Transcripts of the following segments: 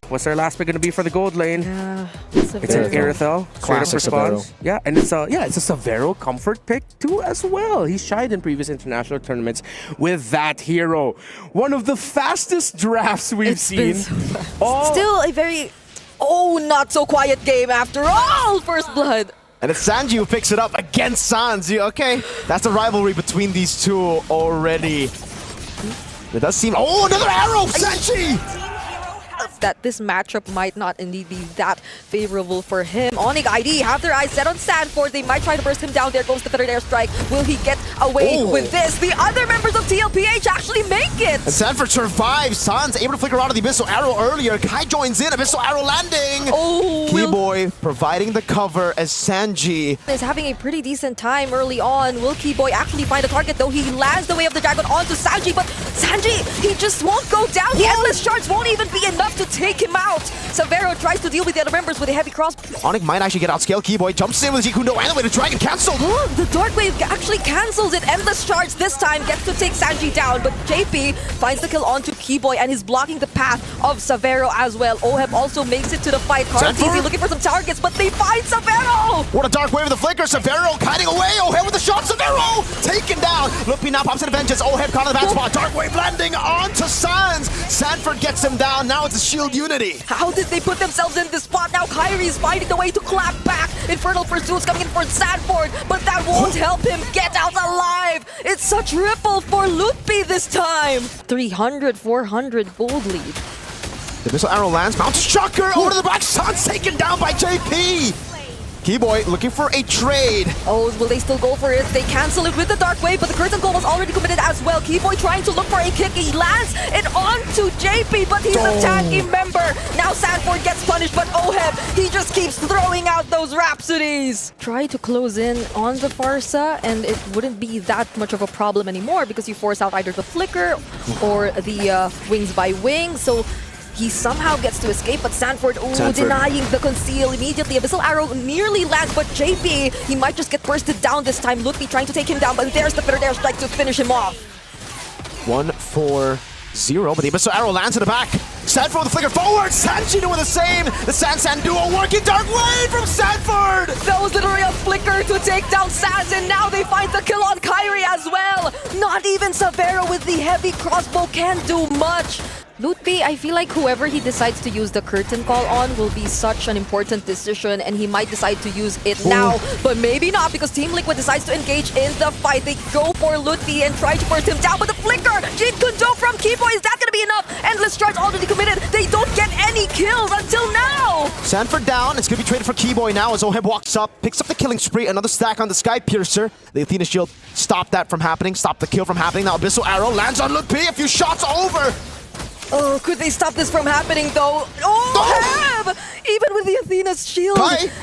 What's our last pick going to be for the gold lane? It's an Irithel. Classic response. Yeah, and it's a Severo comfort pick too as well. He's shied in previous international tournaments with that hero. One of the fastest drafts we've seen. Still a very not so quiet game after all. First blood. And it's Sanji who picks it up against Sans. Okay, that's the rivalry between these two already. It does seem... Oh, another arrow! Sanji! That this matchup might not indeed be that favorable for him. ONIC ID have their eyes set on Sanford. They might try to burst him down. There goes the third airstrike. Will he get away with this? The other members of TLPH actually make it! And Sanford survives. Sans able to flicker out of the Abyssal Arrow earlier. Kai joins in. Abyssal Arrow landing! Keyboy providing the cover as Sanji is having a pretty decent time early on. Will Keyboy actually find a target though? He lands the Way of the Dragon onto Sanji, but Sanji, he just won't go down. The Endless Shards won't even be enough to take him out. Severo tries to deal with the other members with a heavy cross. ONIC might actually get outscaled. Keyboy jumps in with Jikundo and the Way to Dragon canceled. The Dark Wave actually cancels it. Endless Charge this time gets to take Sanji down, but JP finds the kill onto Keyboy and is blocking the path of Severo as well. Oheb also makes it to the fight. KarlTzy looking for some targets, but they find Severo! What a Dark Wave of the flicker. Severo kiting away. Oheb with the shot. Severo taken down. Lupi now pops in vengeance. Oheb caught in the bad spot. Dark Wave landing onto Sans. Sanford gets him down. Now it's a shield unity. How did they put themselves in this spot? Now Kairi is finding the way to clap back. Infernal Pursuits coming in for Sanford, but that won't help him get out alive. It's such ripple for Lupi this time. 300, 400 gold lead. The Abyssal Arrow lands. Mounts Shocker over to the back. Sans taken down by JP. Keyboy looking for a trade. Oh, will they still go for it? They cancel it with the Dark Wave, but the Curtain Call was already committed as well. Keyboy trying to look for a kick. He lands it onto JP, but he's a tanky member. Now Sanford gets punished, but Oheb, he just keeps throwing out those Rhapsodies. Try to close in on the Farsa, and it wouldn't be that much of a problem anymore because you force out either the Flicker or the Wings by Wing. So he somehow gets to escape, but Sanford, denying the conceal immediately. Abyssal Arrow nearly lands, but JP, he might just get bursted down this time. Lupi trying to take him down, but there's the third airstrike to finish him off. 1-4-0, but the Abyssal Arrow lands in the back. Sanford with the flicker forward. Sanji doing the same. The San duo working. Dark Wave from Sanford. That was literally a flicker to take down Sans, and now they find the kill on Kairi as well. Not even Severo with the heavy crossbow can do much. Lutpi, I feel like whoever he decides to use the Curtain Call on will be such an important decision, and he might decide to use it now, but maybe not because Team Liquid decides to engage in the fight. They go for Lutpi and try to burst him down, but the flicker! Jikundo from Keyboy, is that gonna be enough? Endless Charge already committed. They don't get any kills until now! Sanford down. It's gonna be traded for Keyboy now as Oheb walks up, picks up the killing spree, another stack on the Sky Piercer. The Athena Shield stopped that from happening, stopped the kill from happening. Now Abyssal Arrow lands on Lutpi, a few shots over! Oh, could they stop this from happening though? Oh, even with the Athena's shield,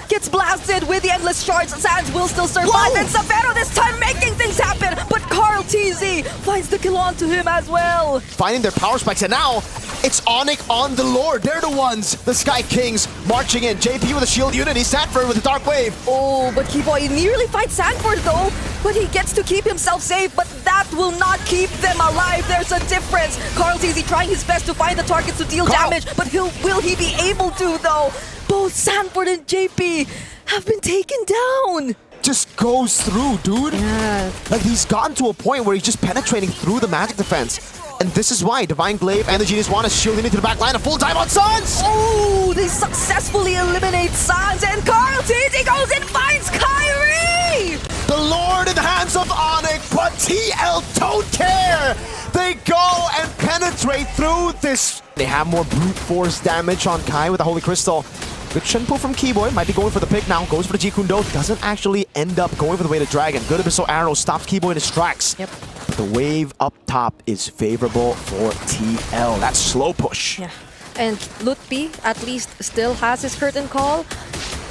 gets blasted with the Endless Shards. Sans will still survive, and Severo this time making things happen, but KarlTzy finds the kill onto him as well. Finding their power spikes, and now it's ONIC on the Lord. They're the ones, the Sky Kings, marching in. JP with a shield unity, Sanford with a Dark Wave. Oh, but Keyboy nearly fights Sanford though, but he gets to keep himself safe, but that will not keep them alive. There's a difference. KarlTzy trying his best to find the targets to deal damage, but will he be able to though? Both Sanford and JP have been taken down. Just goes through, dude. Yeah. Like he's gotten to a point where he's just penetrating through the magic defense. And this is why Divine Glaive and the Genius Wand is shielding into the back line. A full dive on Sans! Oh, they successfully eliminate Sans, and KarlTzy goes and finds Kairi! The Lord in the hands of ONIC, but TL don't care! They go and penetrate through this. They have more brute force damage on Kai with the Holy Crystal. Good Shenpu from Keyboy, might be going for the pick now, goes for the Jikundo, doesn't actually end up going for the Way to Dragon. Good Abyssal Arrow stops Keyboy in his tracks. Yep. But the wave up top is favorable for TL. That's slow push. Yeah. And Lutpi at least still has his Curtain Call,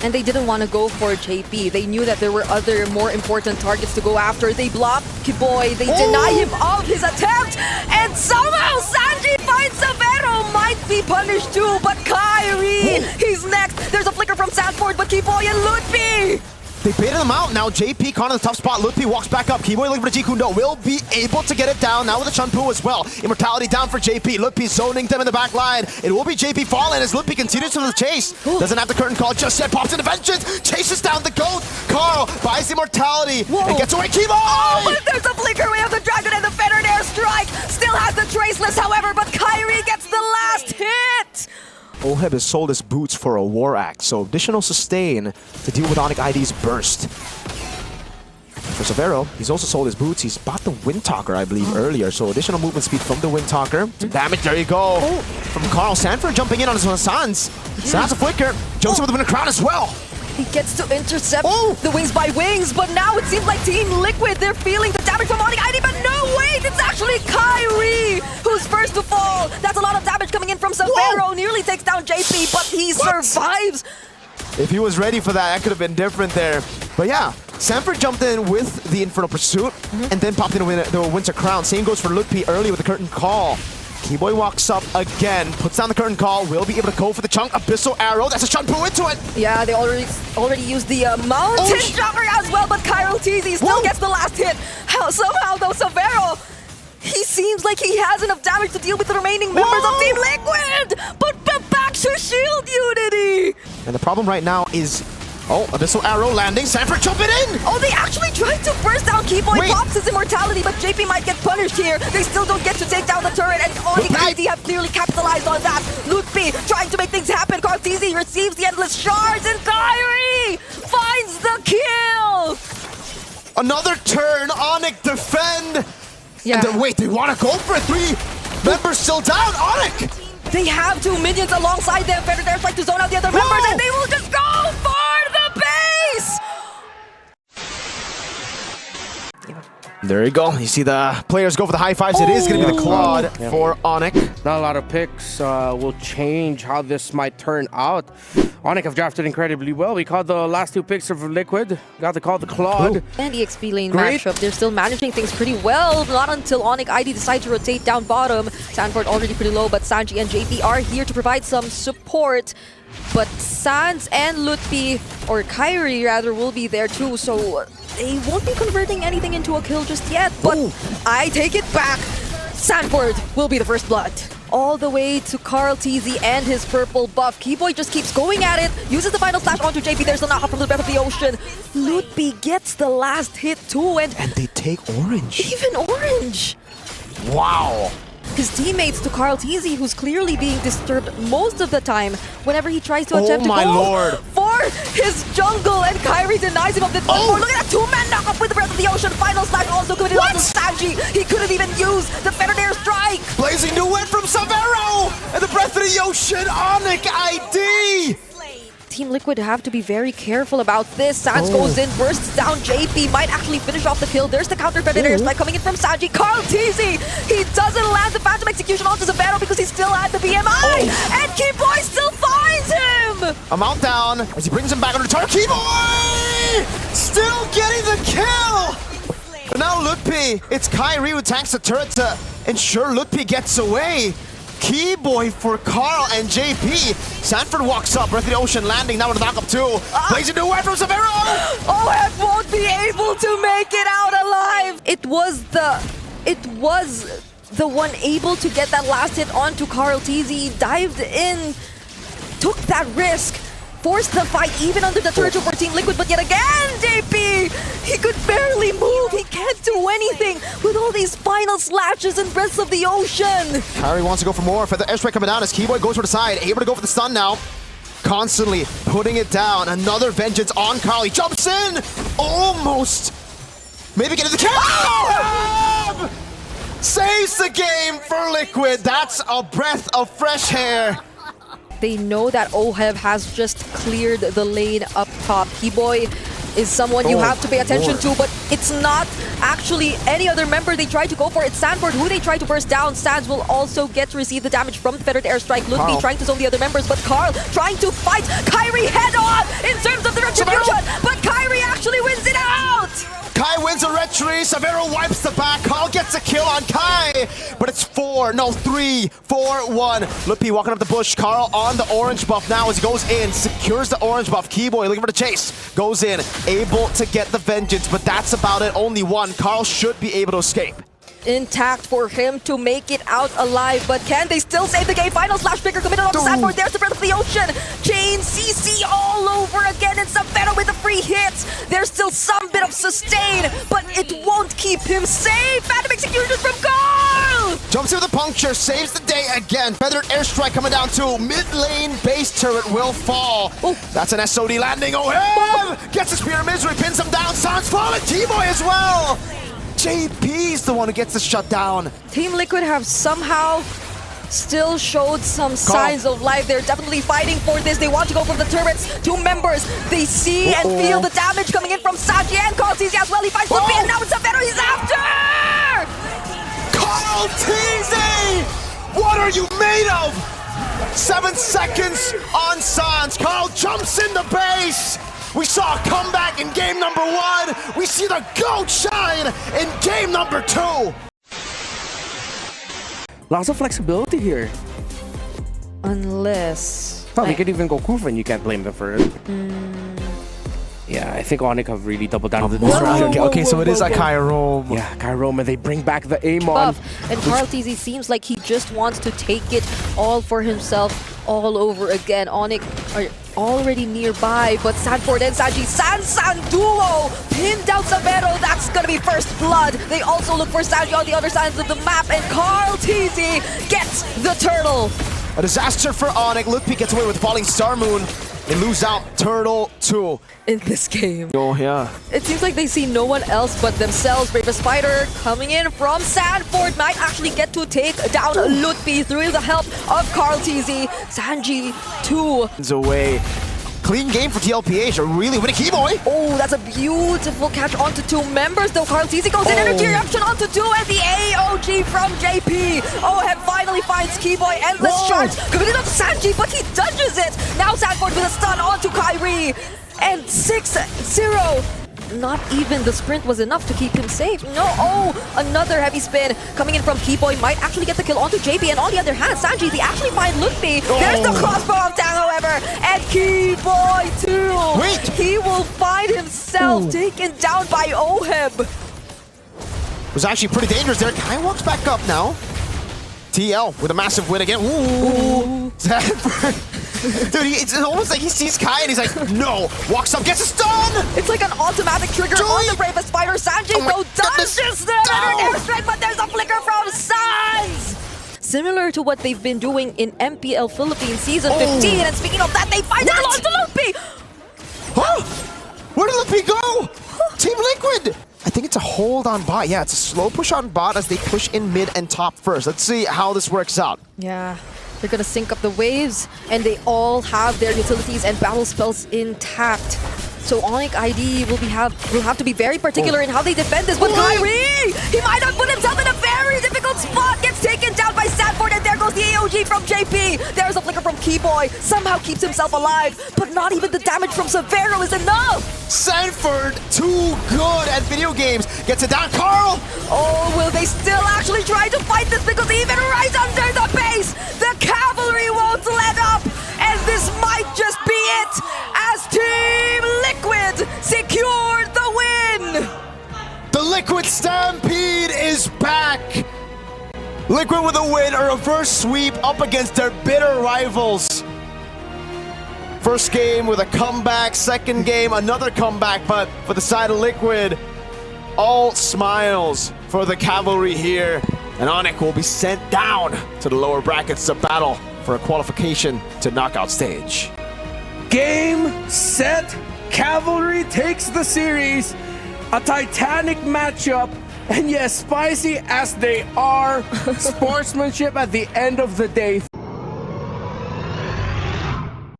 and they didn't want to go for JP. They knew that there were other more important targets to go after. They block Keyboy, they deny him of his attempt, and somehow Sanji finds Severo. Might be punished too, but Kairi, he's next. There's a flicker from Sanford, but Keyboy and Lutpi. They baited him out. Now JP caught in the tough spot. Lutpi walks back up. Keyboy looking for the Jikundo. Will be able to get it down now with the Chunpu as well. Immortality down for JP. Lutpi zoning them in the back line. It will be JP falling as Lutpi continues to the chase. Doesn't have the curtain call just yet. Pops into vengeance. Chases down the goat. Karl buys the immortality and gets away. Keyboy! Oh, but there's a flicker. We have the Dragon and the Fettered Airstrike. Still has the Traceless, however, but Kairi gets the last hit. OHEB has sold his boots for a War Axe, so additional sustain to deal with ONIC ID's burst. For Severo, he's also sold his boots. He's bought the Windtalker, I believe, earlier, so additional movement speed from the Windtalker. Some damage, there you go. From Karl. Sanford jumping in on his Sans. Sans a flicker. Jumps in with the Winter Crown as well. He gets to intercept the Wings by Wings, but now it seems like Team Liquid, they're feeling the damage from ONIC ID, but no, wait, it's actually Kairi who's first to fall. That's a lot of damage coming in from Severo. Nearly takes down JP, but he survives. If he was ready for that could have been different there. But yeah, Sanford jumped in with the Infernal Pursuit and then popped in the Winter Crown. Same goes for Lutpi early with the Curtain Call. Keyboy walks up again, puts down the Curtain Call, will be able to go for the chunk. Abyssal Arrow, that's a Chunpu into it! Yeah, they already used the Mountain Jumper as well, but KarlTzy still gets the last hit. Somehow though, Severo, he seems like he has enough damage to deal with the remaining members of Team Liquid! But back to Shield Unity! And the problem right now is... Abyssal Arrow landing, Sanford jumping in! Oh, they actually tried to burst down Keyboy, pops his immortality, but JP might get punished here. They still don't get to take down the turret, and ONIC ID have clearly capitalized on that. Lutpi trying to make things happen. KarlTzy receives the endless shards, and Kairi finds the kill! Another turn, ONIC defend! Yeah. And then wait, they want to go for it. 3 members still down, ONIC! They have 2 minions alongside them. Fettered Airstrike to zone out the other members, and they will just go for the base! There you go. You see the players go for the high fives. It is going to be the Claude for ONIC. Not a lot of picks will change how this might turn out. ONIC have drafted incredibly well. We called the last 2 picks of Liquid. Got to call the Claude. And the XP lane matchup, they're still managing things pretty well. Not until ONIC ID decide to rotate down bottom. Sanford already pretty low, but Sanji and JP are here to provide some support. But Sans and Lutpi, or Kairi rather, will be there too, so they won't be converting anything into a kill just yet. But I take it back. Sanford will be the first blood. All the way to KarlTzy and his purple buff. Keyboy just keeps going at it, uses the final slash onto JP. There's the Naha from the Breath of the Ocean. Lutpi gets the last hit too, and they take orange. Even orange. Wow. His teammates to KarlTzy, who's clearly being disturbed most of the time whenever he tries to attempt to go for his jungle, and Kairi denies him of the look at that 2-man knockup with the Breath of the Ocean. Final slash also committed onto Sanji. He couldn't even use the Fettered Airstrike. Blazing duet from Severo and the Breath of the Ocean. ONIC ID. Team Liquid have to be very careful about this. Sans goes in, bursts down JP, might actually finish off the kill. There's the counter Fettered Airstrike coming in from Sanji. KarlTzy, he doesn't land the Phantom Execution onto Severo because he still had the BMI, and Keyboy still finds him! A mount down as he brings him back under the target. Keyboy still getting the kill! But now Lutpi, it's Kairi who tanks the turret to ensure Lutpi gets away. Keyboy for Karl and JP. Sanford walks up, Breath of the Ocean landing, now with a knockup too. Blazing duet from Severo! OHEB won't be able to make it out alive! It was the one able to get that last hit onto KarlTzy, dived in, took that risk, forced the fight even under the turret for Team Liquid, but yet again, JP! He could barely move, he can't do anything with all these final slashes and Breaths of the Ocean! Kairi wants to go for more, for the airstrike coming down as Keyboy goes for the side, able to go for the stun now. Constantly putting it down, another vengeance on Karl, he jumps in! Almost! Maybe getting the kill! Oh! Saves the game for Liquid, that's a breath of fresh air! They know that OHEB has just cleared the lane up top. Keyboy is someone you have to pay attention to, but it's not actually any other member they try to go for. It's Sanford who they try to burst down. Sans will also get to receive the damage from the Fettered Airstrike. Lutpi trying to zone the other members, but Karl trying to fight Kairi head on in terms of the retribution, but Kairi actually wins it out! Kai wins a retreat. Severo wipes the back. Karl gets a kill on Kai. But it's 3, 4, 1. Lupi walking up the bush. Karl on the orange buff now as he goes in. Secures the orange buff. Keyboy looking for the chase. Goes in. Able to get the vengeance. But that's about it. Only one. Karl should be able to escape. Intact for him to make it out alive, but can they still save the game? Final slash picker committed on the Sanford. There's the breath of the ocean. Chain CC all over again, and Severo with a free hit. There's still some bit of sustain, but it won't keep him safe. Phantom execution from Karl! Jumps in with a puncture, saves the day again. Feathered airstrike coming down to mid lane. Base turret will fall. Oh. That's an SOD landing. Oh, gets a spear of misery, pins him down. Sans falling. T-Boy as well. JP's the one who gets the shutdown. Team Liquid have somehow still showed some signs of life. They're definitely fighting for this. They want to go for the turrets. 2 members. They see and feel the damage coming in from Saji and KarlTzy as well. He finds Lupi and now it's Severo. He's after! KarlTzy! What are you made of? 7 seconds on Sans. Karl jumps in the base. We saw a comeback in game number 1. We see the GOAT shine in game number 2. Lots of flexibility here. Unless... Oh, they could even go Kufa and you can't blame them for it. Yeah, I think ONIC have really doubled down on the disruption. Okay, so it is a Kairi. Yeah, Kairi, and they bring back the Amon. Buff. And KarlTzy seems like he just wants to take it all for himself all over again. ONIC are already nearby, but Sanford and Saji, San duo pinned down Severo. That's gonna be first blood. They also look for Saji on the other sides of the map, and KarlTzy gets the turtle. A disaster for ONIC. Lupi gets away with falling Star Moon. They lose out Turtle 2. In this game. Oh, yeah. It seems like they see no one else but themselves. Bravest Spider coming in from Sanford might actually get to take down Lupi through the help of KarlTzy. Sanji 2. Away. Clean game for TLPH. Are really winning. Keyboy. Oh, that's a beautiful catch onto 2 members though. KarlTzy goes in, energy eruption onto 2, and the AOG from JP. OHEB finally finds Keyboy. Endless charge committed on Sanji, but he dodges it. Now Sanford with a stun onto Kairi. And 6-0. Not even the sprint was enough to keep him safe. No, another heavy spin coming in from Keyboy might actually get the kill onto JP. And on the other hand, Sanji, they actually find Lupi. There's the crossbow of Tang, however. And Keyboy too. Wait. He will find himself taken down by OHEB. It was actually pretty dangerous there. Kai walks back up now. TL with a massive win again. Ooh. Dude, it's almost like he sees Kai and he's like, no. Walks up, gets a stun! It's like an automatic trigger on the Bravest Spider. Sanji though does just an airstrike, but there's a flicker from Sans! Similar to what they've been doing in MPL Philippines Season 15. And speaking of that, they find it onto Lupi! Huh? Where did Lupi go? Team Liquid! I think it's a hold on bot. Yeah, it's a slow push on bot as they push in mid and top first. Let's see how this works out. Yeah. They're gonna sync up the waves, and they all have their utilities and battle spells intact. So ONIC ID will have to be very particular in how they defend this. But Kairi, he might have put himself in a very difficult spot. Gets taken down by Sanford, and there goes the AOG from JP. There's a flicker from Keyboy. Somehow keeps himself alive, but not even the damage from Severo is enough. Sanford, too good at video games. Gets it down, Karl. Oh, will they still actually try to fight this? Because even right under the base, the cavalry won't let up. And this might just be it as Team Liquid secured the win. The Liquid Stampede is back. Liquid with a win, a reverse sweep up against their bitter rivals. First game with a comeback, second game, another comeback, but for the side of Liquid, all smiles for the cavalry here. And ONIC will be sent down to the lower brackets to battle for a qualification to knockout stage. Game, set, Cavalry takes the series. A titanic matchup. And yes, spicy as they are, sportsmanship at the end of the day.